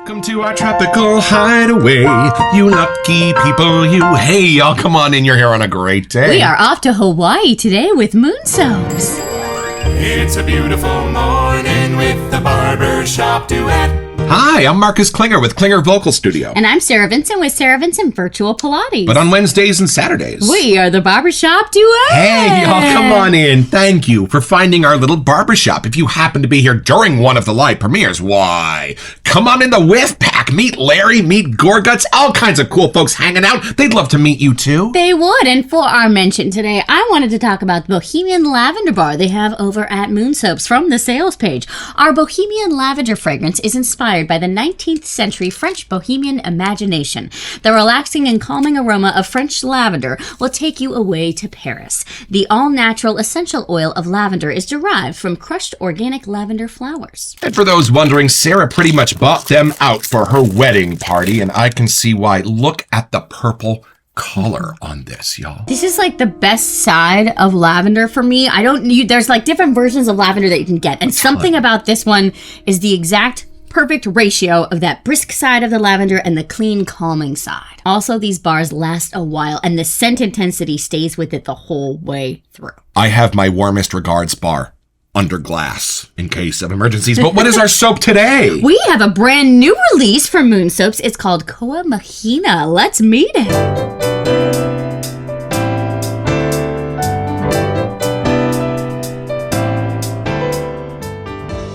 Welcome to our tropical hideaway, you lucky people, you. Hey, y'all, come on in. You're here on a great day. We are off to Hawaii today with moon soaps. It's a beautiful morning with the Barbershop Duet. Hi, I'm Marcus Klinger with Klinger Vocal Studio. And I'm Sarah Vincent with Sarah Vincent Virtual Pilates. But on Wednesdays and Saturdays, we are the Barbershop Duet. Hey, y'all, come on in. Thank you for finding our little barbershop. If you happen to be here during one of the live premieres, why? Come on in the whiff pack. Meet Larry, meet Gorguts, all kinds of cool folks hanging out. They'd love to meet you too. They would. And for our mention today, I wanted to talk about the Bohemian Lavender Bar they have over at Moon Soaps from the sales page. Our Bohemian Lavender fragrance is inspired by the 19th century French Bohemian imagination. The relaxing and calming aroma of French lavender will take you away to Paris. The all-natural essential oil of lavender is derived from crushed organic lavender flowers. And for those wondering, Sarah pretty much bought them out for her wedding party, and I can see why. Look at the purple color on this, y'all. This is like the best side of lavender for me. There's like different versions of lavender that you can get, and something about this one is the exact perfect ratio of that brisk side of the lavender and the clean, calming side. Also, these bars last a while, and the scent intensity stays with it the whole way through. I have my warmest regards bar under glass in case of emergencies. But what is our soap today? We have a brand new release from Moon Soaps. It's called Koa Mahina. Let's meet it.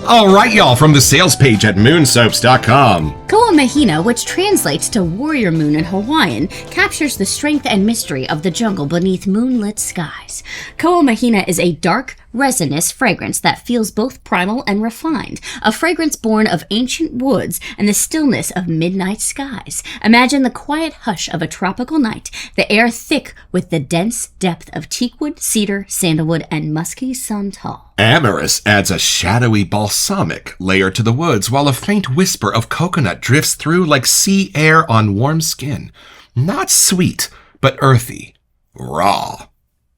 All right, y'all, from the sales page at moonsoaps.com. Koa Mahina, which translates to warrior moon in Hawaiian, captures the strength and mystery of the jungle beneath moonlit skies. Koa Mahina is a dark, resinous fragrance that feels both primal and refined, a fragrance born of ancient woods and the stillness of midnight skies. Imagine the quiet hush of a tropical night, the air thick with the dense depth of teakwood, cedar, sandalwood, and musky santal. Amorous adds a shadowy balsamic layer to the woods, while a faint whisper of coconut drifts through like sea air on warm skin. Not sweet, but earthy, raw,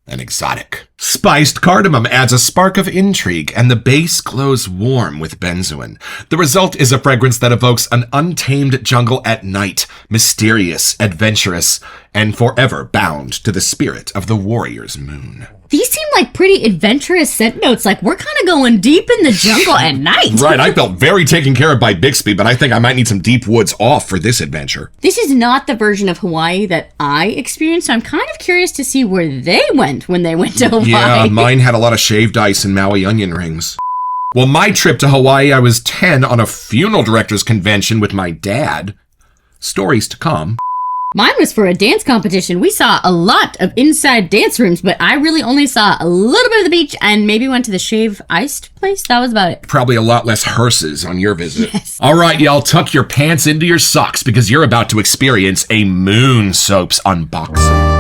and exotic. Spiced cardamom adds a spark of intrigue, and the base glows warm with benzoin. The result is a fragrance that evokes an untamed jungle at night, mysterious, adventurous, and forever bound to the spirit of the warrior's moon. These seem like pretty adventurous scent notes, like we're kind of going deep in the jungle at night. Right, I felt very taken care of by Bixby, but I think I might need some deep woods off for this adventure. This is not the version of Hawaii that I experienced, so I'm kind of curious to see where they went when they went to Hawaii. Yeah, mine had a lot of shaved ice and Maui onion rings. Well, my trip to Hawaii, I was 10 on a funeral director's convention with my dad. Stories to come. Mine was for a dance competition. We saw a lot of inside dance rooms, but I really only saw a little bit of the beach and maybe went to the shave iced place. That was about it. Probably a lot less hearses on your visit. Yes. All right, y'all, tuck your pants into your socks because you're about to experience a Moon Soaps unboxing.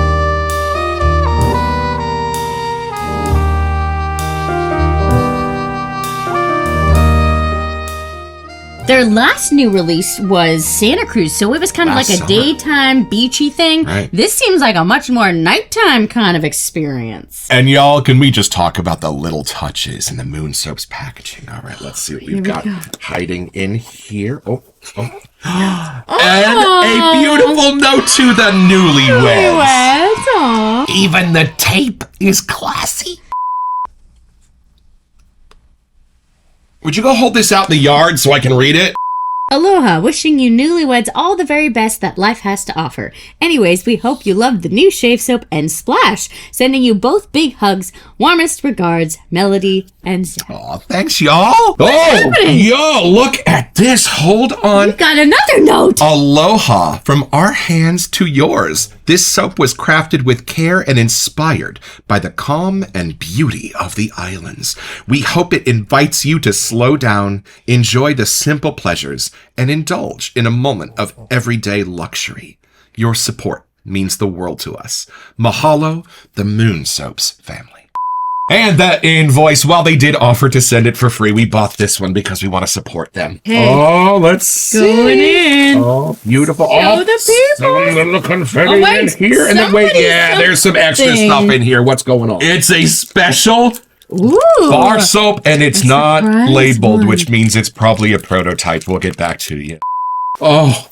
Their last new release was Santa Cruz, so it was kind of like a daytime beachy thing. Right. This seems like a much more nighttime kind of experience. And y'all, can we just talk about the little touches in the Moon Soaps packaging? All right, let's see what we've got hiding in here. Oh. And a beautiful note to the newlyweds. Aww. Even the tape is classy. Would you go hold this out in the yard so I can read it? Aloha, wishing you newlyweds all the very best that life has to offer. Anyways, we hope you love the new shave soap and Splash. Sending you both big hugs. Warmest regards, Melody and Zach. Aw, thanks, y'all. Yo, look at this. Hold on. We've got another note. Aloha, from our hands to yours. This soap was crafted with care and inspired by the calm and beauty of the islands. We hope it invites you to slow down, enjoy the simple pleasures, and indulge in a moment of everyday luxury. Your support means the world to us. Mahalo, the Moon Soaps family. And that invoice, while they did offer to send it for free, we bought this one because we want to support them. Hey. Oh, let's see. Going in. Oh, beautiful. Show the people. Some little confetti in here. And then wait, there's some extra stuff in here. What's going on? It's a special bar soap, and it's not labeled, which means it's probably a prototype. We'll get back to you. Oh,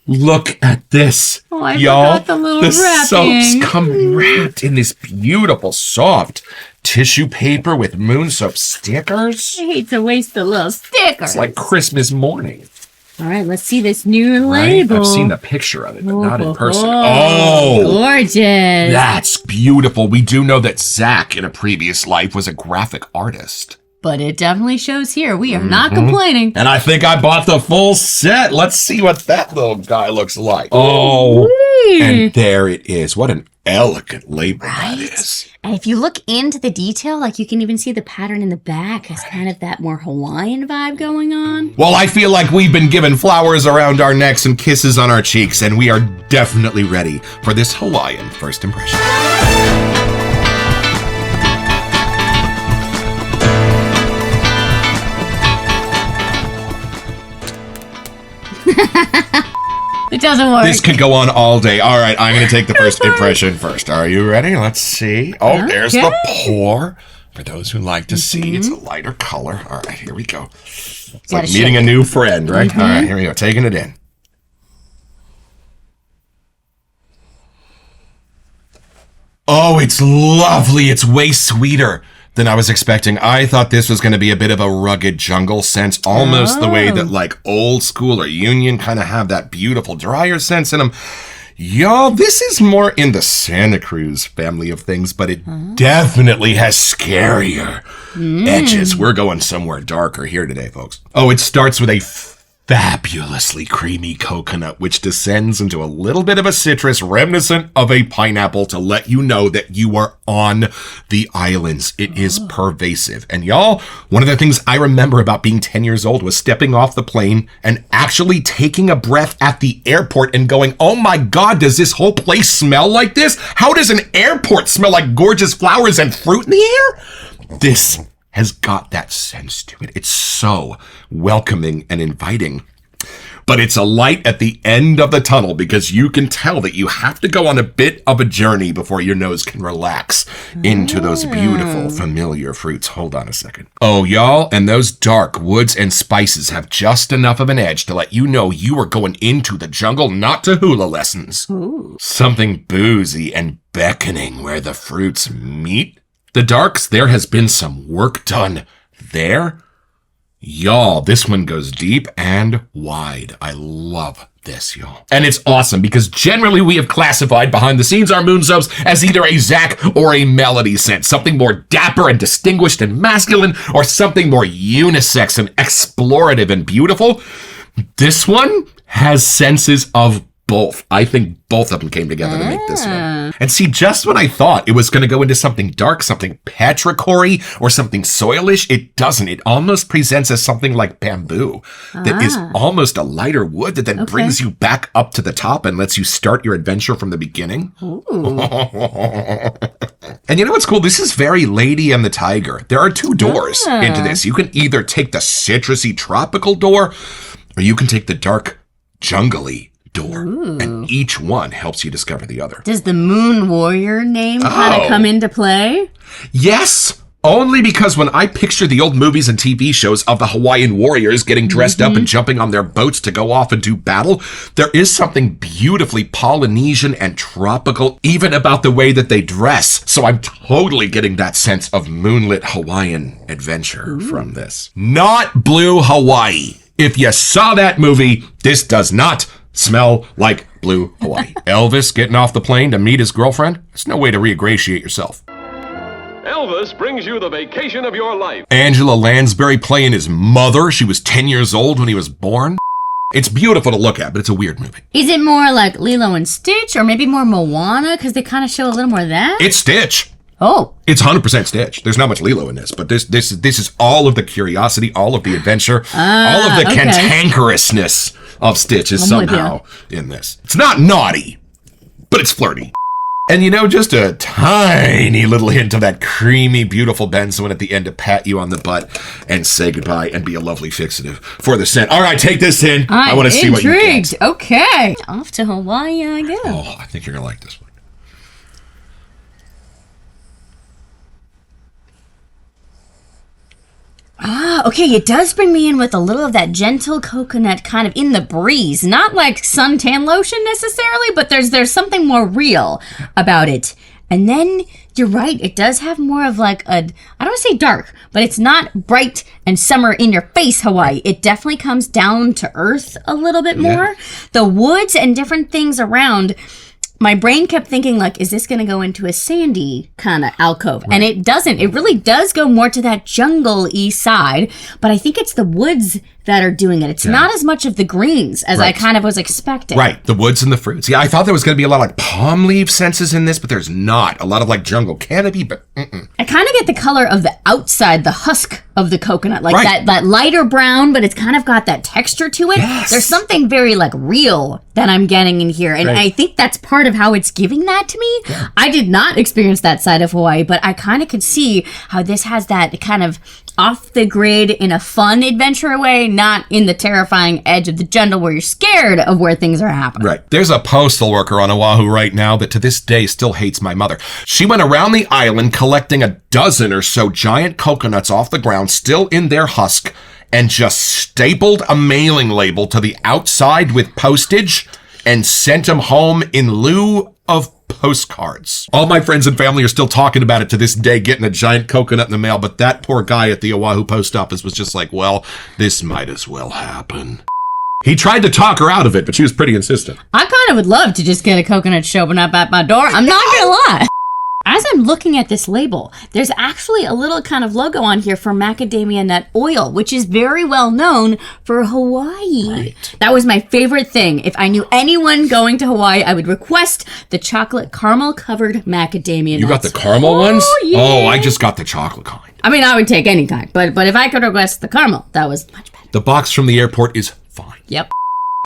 look at this. Oh, I y'all. forgot the little The wrapping. soaps come wrapped in this beautiful, soft tissue paper with moon soap stickers. I hate to waste the little stickers. It's like Christmas morning. All right, let's see this new Right? label. I've seen the picture of it, but not in person. Oh, Oh, gorgeous. that's beautiful. We do know that Zach in a previous life was a graphic artist. But it definitely shows here. We are not complaining. And I think I bought the full set. Let's see what that little guy looks like. Oh, and there it is. What an elegant label that is. And if you look into the detail, like you can even see the pattern in the back has kind of that more Hawaiian vibe going on. Well, I feel like we've been given flowers around our necks and kisses on our cheeks, and we are definitely ready for this Hawaiian first impression. It doesn't work. This could go on all day. All right, I'm going to take the first impression first. Are you ready? Let's see. Oh, there's the pour. For those who like to see, it's a lighter color. All right, here we go. It's like meeting a new friend, right? All right, here we go. Taking it in. Oh, it's lovely. It's way sweeter than I was expecting. I thought this was going to be a bit of a rugged jungle scent, almost the way that like Old School or Union kind of have that beautiful drier scents in them. Y'all, this is more in the Santa Cruz family of things, but it definitely has scarier edges. We're going somewhere darker here today, folks. Oh, it starts with a fabulously creamy coconut, which descends into a little bit of a citrus reminiscent of a pineapple to let you know that you are on the islands. It is pervasive. And y'all, one of the things I remember about being 10 years old was stepping off the plane and actually taking a breath at the airport and going, oh my God, does this whole place smell like this? How does an airport smell like gorgeous flowers and fruit in the air? This has got that sense to it. It's so welcoming and inviting. But it's a light at the end of the tunnel because you can tell that you have to go on a bit of a journey before your nose can relax into those beautiful, familiar fruits. Hold on a second. Oh, y'all, and those dark woods and spices have just enough of an edge to let you know you are going into the jungle, not to hula lessons. Something boozy and beckoning where the fruits meet. The darks, there has been some work done there. Y'all, this one goes deep and wide. I love this, y'all. And it's awesome because generally we have classified behind the scenes our moon soaps as either a Zach or a Melody scent. Something more dapper and distinguished and masculine, or something more unisex and explorative and beautiful. This one has senses of both. I think both of them came together to make this one. And see, just when I thought it was going to go into something dark, something petrichor-y, or something soilish, it doesn't. It almost presents as something like bamboo that is almost a lighter wood that then brings you back up to the top and lets you start your adventure from the beginning. And you know what's cool? This is very Lady and the Tiger. There are two doors into this. You can either take the citrusy tropical door, or you can take the dark jungly door. And each one helps you discover the other. Does the Moon Warrior name kind of come into play? Yes, only because when I picture the old movies and TV shows of the Hawaiian warriors getting dressed up and jumping on their boats to go off and do battle, there is something beautifully Polynesian and tropical even about the way that they dress. So I'm totally getting that sense of moonlit Hawaiian adventure from this. Not Blue Hawaii. If you saw that movie, this does not smell like Blue Hawaii. Elvis getting off the plane to meet his girlfriend? There's no way to reingratiate yourself. Elvis brings you the vacation of your life. Angela Lansbury playing his mother. She was 10 years old when he was born. It's beautiful to look at, but it's a weird movie. Is it more like Lilo and Stitch, or maybe more Moana, because they kind of show a little more of that? It's Stitch. Oh. It's 100% Stitch. There's not much Lilo in this, but this is all of the curiosity, all of the adventure, all of the cantankerousness of Stitch is somehow in this. It's not naughty, but it's flirty. And you know, just a tiny little hint of that creamy, beautiful benzoin at the end to pat you on the butt and say goodbye and be a lovely fixative for the scent. All right, take this in. I want to see what you get. Okay. Off to Hawaii I go. Oh, I think you're going to like this one. Okay, it does bring me in with a little of that gentle coconut kind of in the breeze. Not like suntan lotion necessarily, but there's something more real about it. And then, you're right, it does have more of like I don't want to say dark, but it's not bright and summer in your face Hawaii. It definitely comes down to earth a little bit more. The woods and different things around, my brain kept thinking, like, is this going to go into a sandy kind of alcove? Right. And it doesn't. It really does go more to that jungle-y side, but I think it's the woods that are doing it. It's not as much of the greens as I kind of was expecting. Right, the woods and the fruits. Yeah, I thought there was going to be a lot of like palm leaf senses in this, but there's not. A lot of like jungle canopy, but I kind of get the color of the outside, the husk of the coconut, like that lighter brown, but it's kind of got that texture to it. Yes. There's something very like real that I'm getting in here, and I think that's part of how it's giving that to me. Yeah. I did not experience that side of Hawaii, but I kind of could see how this has that kind of off the grid in a fun adventure way, not in the terrifying edge of the jungle where you're scared of where things are happening. Right. There's a postal worker on Oahu right now that to this day still hates my mother. She went around the island collecting a dozen or so giant coconuts off the ground, still in their husk, and just stapled a mailing label to the outside with postage and sent them home in lieu of postcards. All my friends and family are still talking about it to this day, getting a giant coconut in the mail, but that poor guy at the Oahu post office was just like, well, this might as well happen. He tried to talk her out of it, but she was pretty insistent. I kind of would love to just get a coconut showing up at my door. I'm not gonna lie. As I'm looking at this label, there's actually a little kind of logo on here for macadamia nut oil, which is very well known for Hawaii. Right. That was my favorite thing. If I knew anyone going to Hawaii, I would request the chocolate caramel covered macadamia nuts. You got the caramel ones? Yeah. Oh, I just got the chocolate kind. I mean, I would take any kind, but if I could request the caramel, that was much better. The box from the airport is fine. Yep.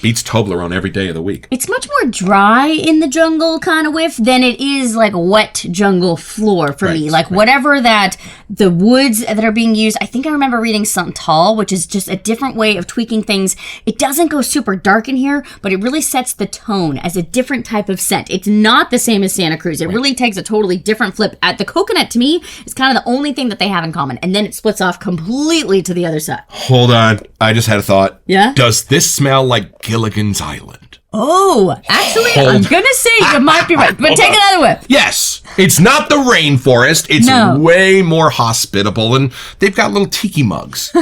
Beats Toblerone every day of the week. It's much more dry in the jungle kind of whiff than it is like wet jungle floor for me. Like whatever that the woods that are being used, I think I remember reading Santal, which is just a different way of tweaking things. It doesn't go super dark in here, but it really sets the tone as a different type of scent. It's not the same as Santa Cruz. It really takes a totally different flip. At the coconut, to me, is kind of the only thing that they have in common. And then it splits off completely to the other side. Hold on. I just had a thought. Yeah? Does this smell like Gilligan's Island? Oh, actually, I'm going to say you might be right. But take another whiff. Yes. It's not the rainforest. It's way more hospitable, and they've got little tiki mugs.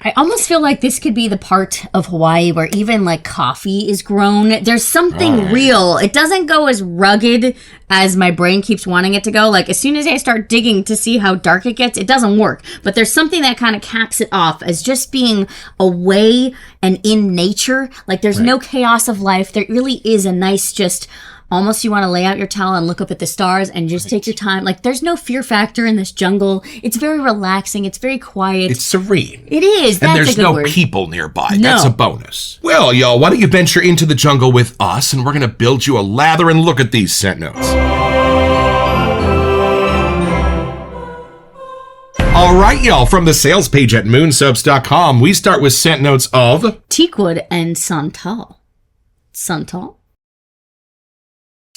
I almost feel like this could be the part of Hawaii where even like coffee is grown. There's something real. It doesn't go as rugged as my brain keeps wanting it to go. Like as soon as I start digging to see how dark it gets, it doesn't work. But there's something that kind of caps it off as just being away and in nature. Like there's no chaos of life. There really is a nice just... Almost you want to lay out your towel and look up at the stars and just take your time. Like, there's no fear factor in this jungle. It's very relaxing. It's very quiet. It's serene. It is. That's and there's a good no word. people nearby. No. That's a bonus. Well, y'all, why don't you venture into the jungle with us, and we're going to build you a lather and look at these scent notes. All right, y'all, from the sales page at moonsubs.com, we start with scent notes of... teakwood and santal. Santal?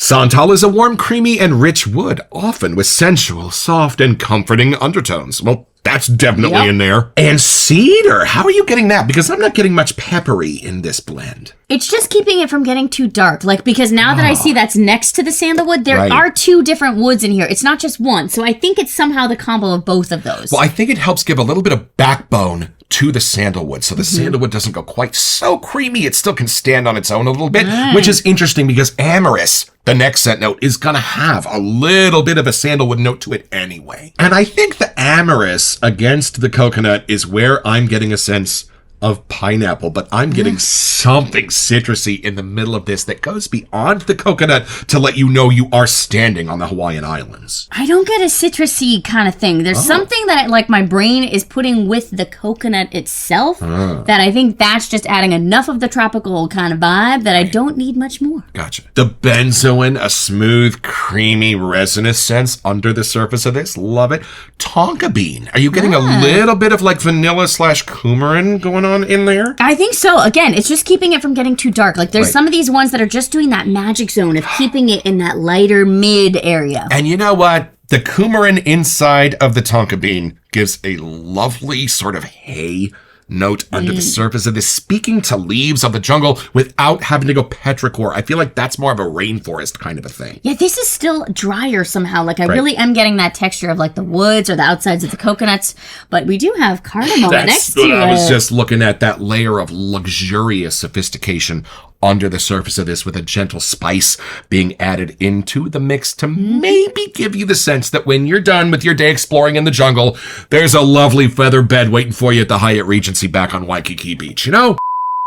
Santal is a warm, creamy, and rich wood, often with sensual, soft, and comforting undertones. Well, that's definitely in there. And cedar, how are you getting that? Because I'm not getting much peppery in this blend. It's just keeping it from getting too dark. Like, because now that I see that's next to the sandalwood, there are two different woods in here. It's not just one. So I think it's somehow the combo of both of those. Well, I think it helps give a little bit of backbone to the sandalwood. So the sandalwood doesn't go quite so creamy. It still can stand on its own a little bit, which is interesting because amorous, the next scent note, is going to have a little bit of a sandalwood note to it anyway. And I think the amorous against the coconut is where I'm getting a sense of pineapple, but I'm getting something citrusy in the middle of this that goes beyond the coconut to let you know you are standing on the Hawaiian Islands. I don't get a citrusy kind of thing. There's something that like my brain is putting with the coconut itself that I think that's just adding enough of the tropical kind of vibe that I don't need much more. Gotcha. The benzoin, a smooth, creamy, resinous sense under the surface of this. Love it. Tonka bean. Are you getting a little bit of like vanilla / coumarin going on in there? I think so. Again, it's just keeping it from getting too dark. Like there's some of these ones that are just doing that magic zone of keeping it in that lighter mid area. And you know what? The coumarin inside of the tonka bean gives a lovely sort of hay note under the surface of this, speaking to leaves of the jungle without having to go petrichor. I feel like that's more of a rainforest kind of a thing. Yeah, this is still drier somehow. Like, I really am getting that texture of, like, the woods or the outsides of the coconuts. But we do have cardamom next to it. I was just looking at that layer of luxurious sophistication under the surface of this, with a gentle spice being added into the mix to maybe give you the sense that when you're done with your day exploring in the jungle, there's a lovely feather bed waiting for you at the Hyatt Regency back on Waikiki Beach, you know?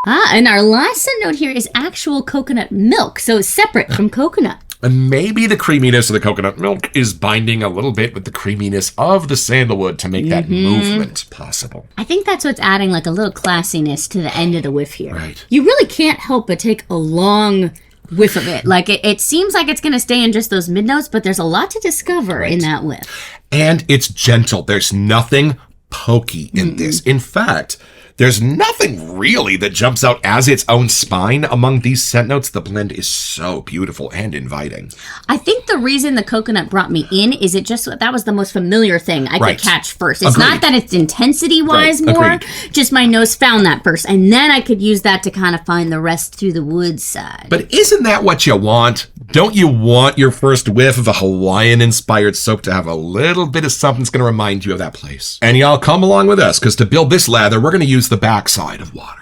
And our last note here is actual coconut milk, so it's separate from coconut. And maybe the creaminess of the coconut milk is binding a little bit with the creaminess of the sandalwood to make that movement possible. I think that's what's adding, like, a little classiness to the end of the whiff here. Right. You really can't help but take a long whiff of it. Like, it seems like it's going to stay in just those mid notes, but there's a lot to discover in that whiff. And it's gentle. There's nothing pokey in this. In fact, there's nothing really that jumps out as its own spine among these scent notes. The blend is so beautiful and inviting. I think the reason the coconut brought me in is that was the most familiar thing I could catch first. It's not that it's intensity-wise more, just my nose found that first. And then I could use that to kind of find the rest through the woods side. But isn't that what you want? Don't you want your first whiff of a Hawaiian-inspired soap to have a little bit of something that's going to remind you of that place? And y'all come along with us, because to build this lather, we're going to use the backside of water.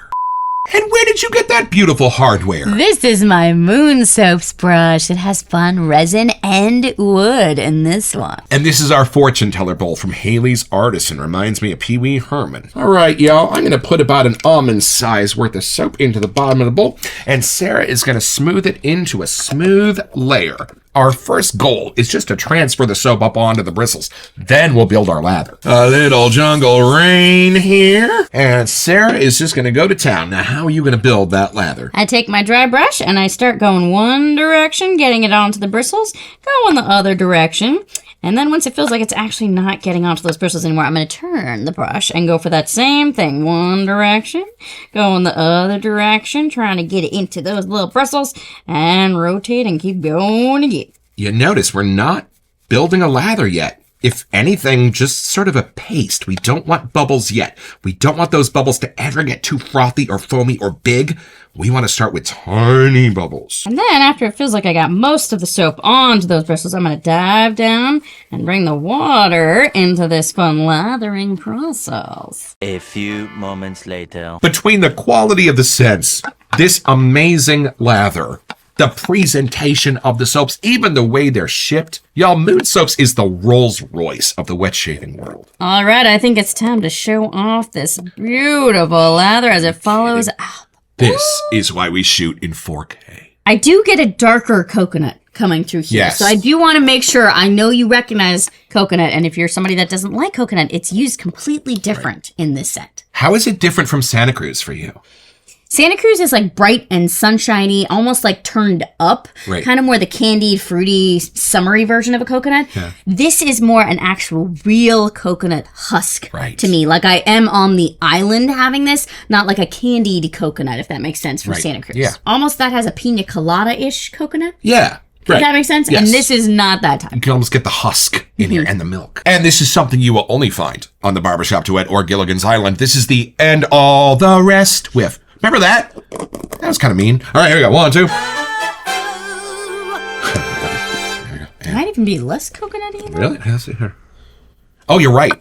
And where did you get that beautiful hardware? This is my Moon Soaps brush. It has fun resin and wood in this one. And this is our fortune teller bowl from Haley's Artisan. Reminds me of Pee Wee Herman. All right, y'all. I'm going to put about an almond size worth of soap into the bottom of the bowl. And Sarah is going to smooth it into a smooth layer. Our first goal is just to transfer the soap up onto the bristles. Then we'll build our lather. A little jungle rain here. And Sarah is just going to go to town. Now, how are you going to build that lather? I take my dry brush and I start going one direction, getting it onto the bristles, go in the other direction. And then once it feels like it's actually not getting onto those bristles anymore, I'm going to turn the brush and go for that same thing. One direction, go in the other direction, trying to get it into those little bristles, and rotate and keep going again. You notice we're not building a lather yet. If anything, just sort of a paste. We don't want bubbles yet. We don't want those bubbles to ever get too frothy or foamy or big. We want to start with tiny bubbles. And then after it feels like I got most of the soap onto those bristles, I'm going to dive down and bring the water into this fun lathering process. A few moments later. Between the quality of the scents, this amazing lather, the presentation of the soaps, even the way they're shipped. Y'all, Moon Soaps is the Rolls Royce of the wet shaving world. All right, I think it's time to show off this beautiful lather as it follows out. This is why we shoot in 4K. I do get a darker coconut coming through here. Yes. So I do want to make sure, I know you recognize coconut, and if you're somebody that doesn't like coconut, it's used completely different in this set. How is it different from Santa Cruz for you? Santa Cruz is like bright and sunshiny, almost like turned up, kind of more the candied, fruity, summery version of a coconut. Yeah. This is more an actual real coconut husk to me. Like I am on the island having this, not like a candied coconut, if that makes sense, from Santa Cruz. Yeah. Almost that has a pina colada-ish coconut. Yeah. Does that make sense? Yes. And this is not that type. You can almost get the husk in here and the milk. And this is something you will only find on the Barbershop Duet or Gilligan's Island. This is the And All the Rest whiff. Remember that? That was kind of mean. All right, here we go. 1, 2. It might even be less coconutty. Really? Let's see here. Oh, you're right.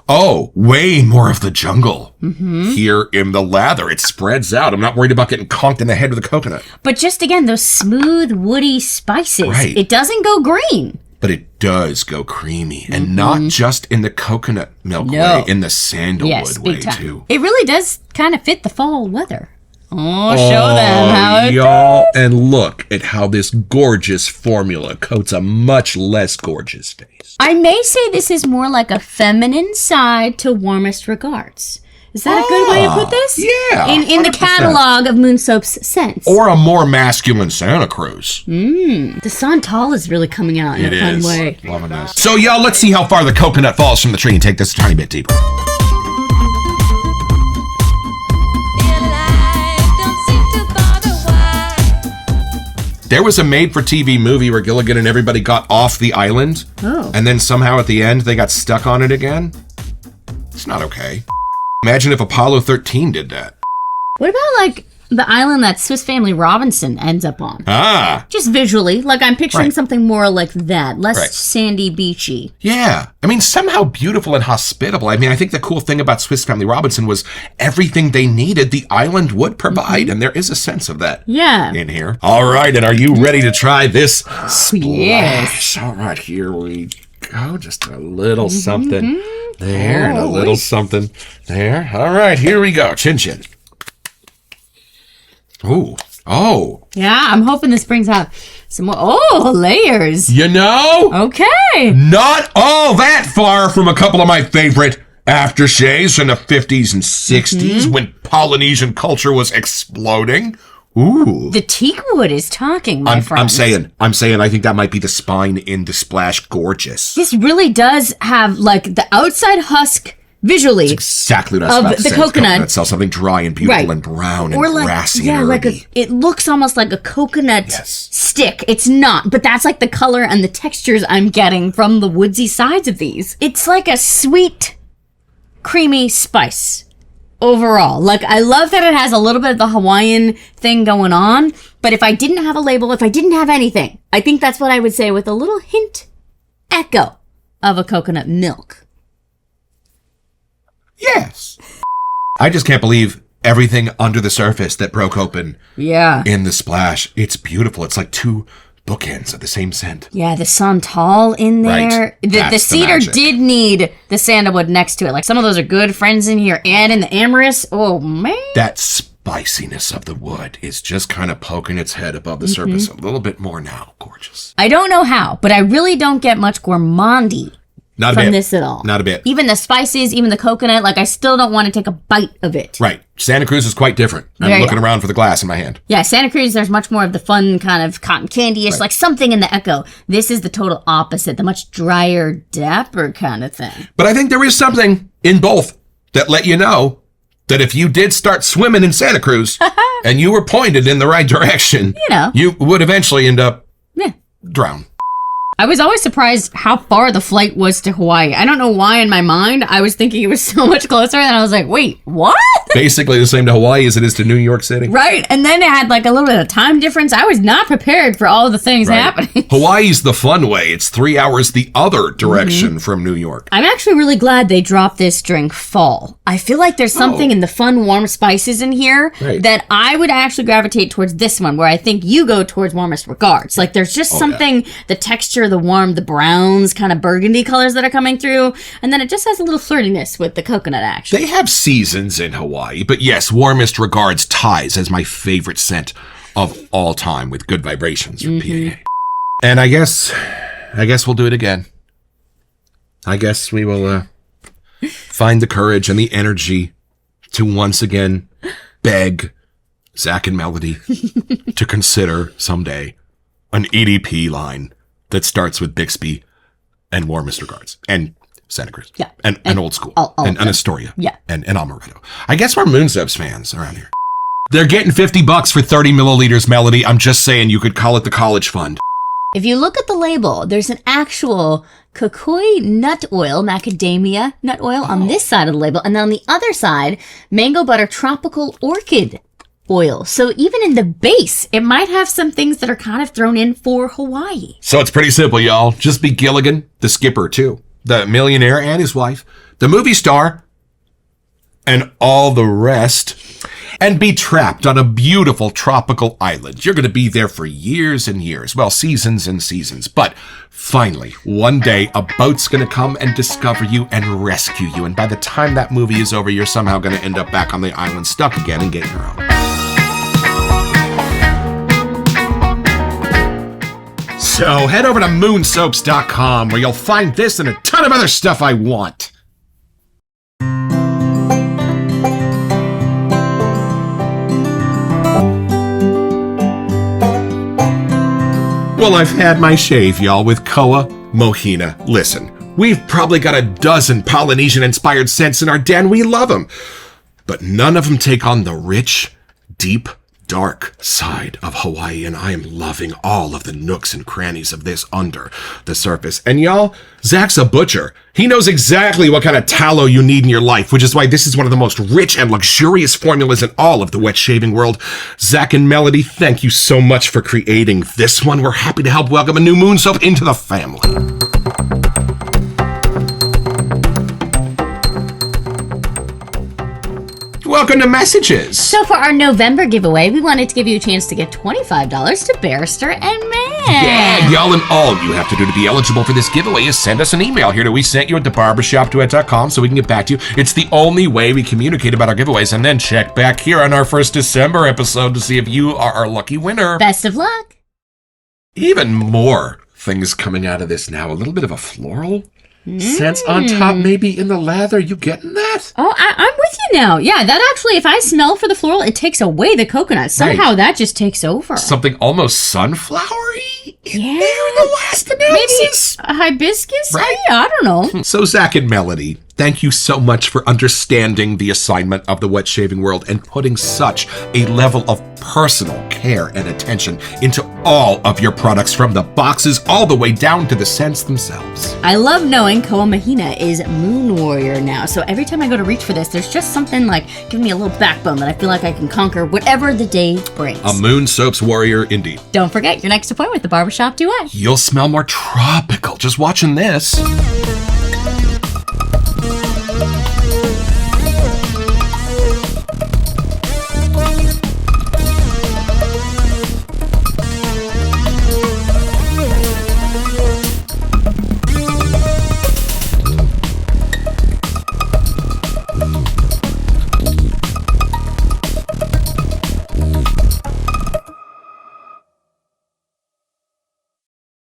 Oh, way more of the jungle here in the lather. It spreads out. I'm not worried about getting conked in the head with a coconut. But just again, those smooth, woody spices. Right. It doesn't go green. But it does go creamy, and not just in the coconut milk way, in the sandalwood way too. It really does kind of fit the fall weather. Oh, show them how it y'all, and look at how this gorgeous formula coats a much less gorgeous face. I may say this is more like a feminine side to Warmest Regards. Is that a good way to put this? Yeah. In the catalog of Moon Soap's scents. Or a more masculine Santa Cruz. The Santal is really coming out in a fun way. Loving this. So, y'all, let's see how far the coconut falls from the tree and take this a tiny bit deeper. There was a made-for-TV movie where Gilligan and everybody got off the island, and then somehow at the end they got stuck on it again. It's not okay. Imagine if Apollo 13 did that. What about, like, the island that Swiss Family Robinson ends up on? Just visually. Like, I'm picturing something more like that. Less sandy, beachy. Yeah. I mean, somehow beautiful and hospitable. I mean, I think the cool thing about Swiss Family Robinson was everything they needed, the island would provide. And there is a sense of that in here. All right. And are you ready to try this splash? Yes. All right. Here we go. Just a little something there and a little something there. All right. Here we go. Chin chin. Ooh. Oh. Yeah, I'm hoping this brings out some more. Oh, layers. You know? Okay. Not all that far from a couple of my favorite aftershaves from the 50s and 60s when Polynesian culture was exploding. Ooh. The teak wood is talking, my friend. I'm saying I think that might be the spine in the splash gorgeous. This really does have, like, the outside husk visually. Exactly what I was about to say. The coconut itself, something dry and beautiful and brown and like, grassy and herby. It looks almost like a coconut stick. It's not, but that's like the color and the textures I'm getting from the woodsy sides of these. It's like a sweet, creamy spice overall. Like, I love that it has a little bit of the Hawaiian thing going on, but if I didn't have a label, if I didn't have anything, I think that's what I would say with a little hint, echo of a coconut milk. Yes. I just can't believe everything under the surface that broke open in the splash. It's beautiful. It's like two bookends of the same scent. Yeah, the santal in there. Right. The cedar did need the sandalwood next to it. Like, some of those are good friends in here. And in the amorous, oh, man. That spiciness of the wood is just kind of poking its head above the surface a little bit more now. Gorgeous. I don't know how, but I really don't get much gourmandy from this at all. Not a bit. Even the spices, even the coconut, like, I still don't want to take a bite of it. Right. Santa Cruz is quite different. I'm looking around for the glass in my hand. Yeah, Santa Cruz, there's much more of the fun kind of cotton candy-ish, like something in the echo. This is the total opposite, the much drier, dapper kind of thing. But I think there is something in both that let you know that if you did start swimming in Santa Cruz and you were pointed in the right direction, you would eventually end up drown. I was always surprised how far the flight was to Hawaii. I don't know why in my mind I was thinking it was so much closer, and I was like, wait, what? Basically the same to Hawaii as it is to New York City. Right, and then it had like a little bit of time difference. I was not prepared for all the things happening. Hawaii's the fun way. It's 3 hours the other direction from New York. I'm actually really glad they dropped this during fall. I feel like there's something in the fun, warm spices in here that I would actually gravitate towards this one, where I think you go towards warmest regards. Like, there's just something, the texture, the warm, the browns, kind of burgundy colors that are coming through, and then it just has a little flirtiness with the coconut action. They have seasons in Hawaii, but yes, warmest regards ties as my favorite scent of all time with good vibrations from PAA. And I guess we'll do it again. I guess we will find the courage and the energy to once again beg Zach and Melody to consider someday an EDP line that starts with Bixby and warmest regards and Santa Cruz. Yeah. And Old School. And Astoria. Yeah. And Amaretto. I guess we're Moonsobs fans around here. They're getting $50 for 30 milliliters, Melody. I'm just saying you could call it the college fund. If you look at the label, there's an actual kukui nut oil, macadamia nut oil on this side of the label. And then on the other side, mango butter tropical orchid oil. So even in the base, it might have some things that are kind of thrown in for Hawaii. So it's pretty simple, y'all. Just be Gilligan, the skipper too, the millionaire and his wife, the movie star, and all the rest, and be trapped on a beautiful tropical island. You're going to be there for years and years. Well, seasons and seasons. But finally, one day, a boat's going to come and discover you and rescue you. And by the time that movie is over, you're somehow going to end up back on the island, stuck again and getting your own. So head over to moonsoaps.com where you'll find this and a ton of other stuff I want. Well, I've had my shave, y'all, with Koa Mahina. Listen, we've probably got a dozen Polynesian-inspired scents in our den. We love them. But none of them take on the rich, deep, dark side of Hawaii, and I am loving all of the nooks and crannies of this under the surface. And y'all, Zach's a butcher. He knows exactly what kind of tallow you need in your life, which is why this is one of the most rich and luxurious formulas in all of the wet shaving world. Zach and Melody, thank you so much for creating this one. We're happy to help welcome a new moon soap into the family. Welcome to Messages. So for our November giveaway, we wanted to give you a chance to get $25 to Barrister and Man. Yeah, y'all, and all you have to do to be eligible for this giveaway is send us an email here to WeSentYou at thebarbershopduet.com so we can get back to you. It's the only way we communicate about our giveaways, and then check back here on our first December episode to see if you are our lucky winner. Best of luck. Even more things coming out of this now. A little bit of a floral sense on top, maybe in the lather. You getting that? Oh, I'm with you now. Yeah, that actually, if I smell for the floral, it takes away the coconut. Somehow that just takes over. Something almost sunflowery in Yeah. there in the last analysis. Maybe a hibiscus? Right? I don't know. So Zach and Melody, thank you so much for understanding the assignment of the wet shaving world and putting such a level of personal care and attention into all of your products, from the boxes all the way down to the scents themselves. I love knowing Koa Mahina is Moon Warrior now, so every time I go to reach for this, there's just something like giving me a little backbone that I feel like I can conquer whatever the day brings. A Moon Soaps warrior indeed. Don't forget your next appointment with the Barbershop Duet. You'll smell more tropical just watching this.